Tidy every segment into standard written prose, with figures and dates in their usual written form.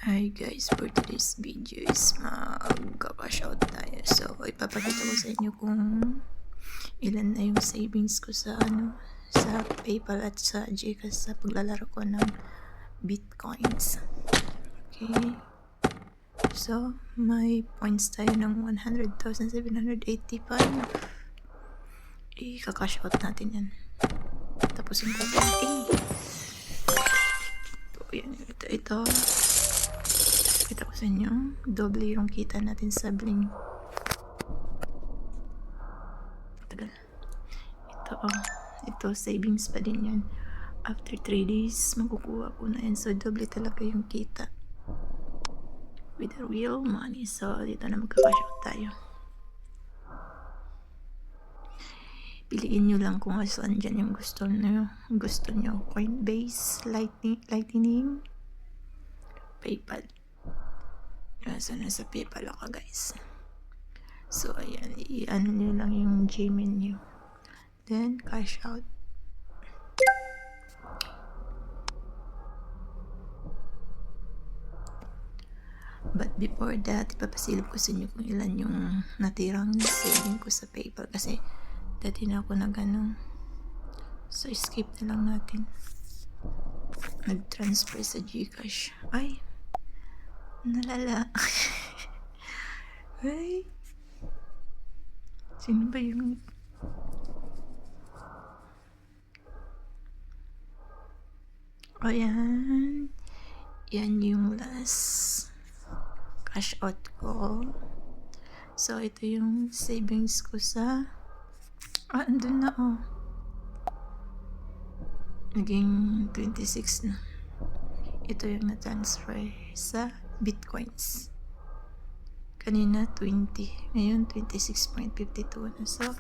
Hi guys, for today's video is magka-cash out tayo. So, ipapakita ko sa inyo kung ilan na yung savings ko sa sa PayPal at sa GCash sa paglalaro ko ng Bitcoins. Okay. So, may points tayo ng 100,785. Ika-cash out natin yan. Tapos yung counting. So, yan. Ito. Kita ko sa inyo, doble yung kita natin sa Bling. Ito savings pa din yan. After 3 days, makukuha ko na yan. So, doble talaga yung kita. With the real money. So, dito na magka-cash out tayo. Piliin nyo lang kung saan dyan yung gusto nyo. Coinbase, Lightning, PayPal. So, nasa PayPal ako guys. So, ayan. I-ano nyo lang yung Gmail nyo. Then, cash out. But before that, ipapasilip ko sa inyo kung ilan yung natirang saving ko sa PayPal. Kasi, dati na ako nag-ano. So, skip na lang natin. Nag-transfer sa GCash. Ay! Nalala. Ay. Sino ba yung... O yan. Yan yung last cash out ko. So, ito yung savings ko sa... andun na Naging 26 na. Ito yung na-transfer sa Bitcoins. Kanina 20. Ngayon 26.52 na. So,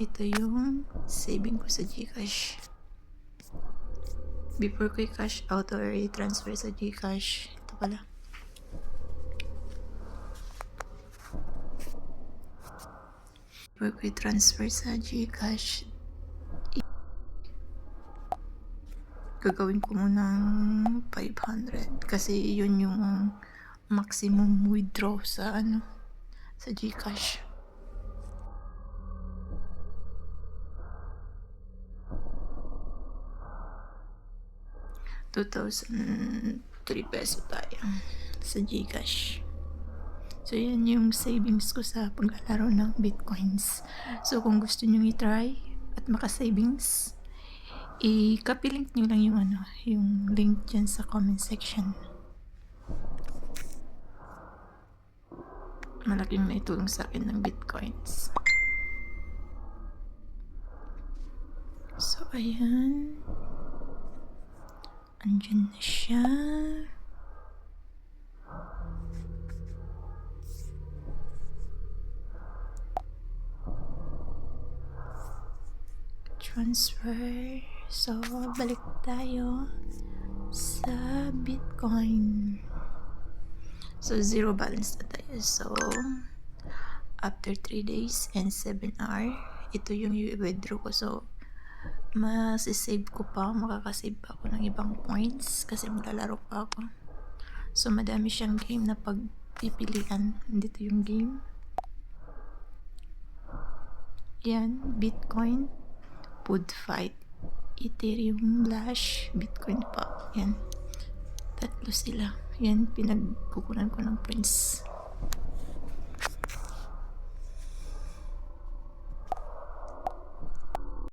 ito yung saving ko sa GCash. Before ko i-cash out or i-transfer sa GCash, ito pala. Before ko i-transfer sa GCash, gagawin ko munang 500 kasi yun yung maximum withdraw sa sa GCash. ₱2,003 tayo sa GCash. So yan yung savings ko sa paglalaro ng Bitcoins. So kung gusto nyo i-try at maka-savings, i-copy link nyo lang yung link dyan sa comment section. Malaking naitulong sa akin ng Bitcoins. So, ayan. Andyan na siya. Transfer. So, balik tayo sa Bitcoin. So, zero balance na tayo. So, after 3 days and 7 hours, ito yung i-withdraw ko. So, masisave ko pa. Makakasave pa ako ng ibang points kasi maglalaro pa ako. So, madami siyang game na pagpipilian. Dito yung game. Yan, Bitcoin, Food Fight, Ethereum, Lash, Bitcoin pa. Yan. Tatlo sila. Yan, pinagkukunan ko ng points.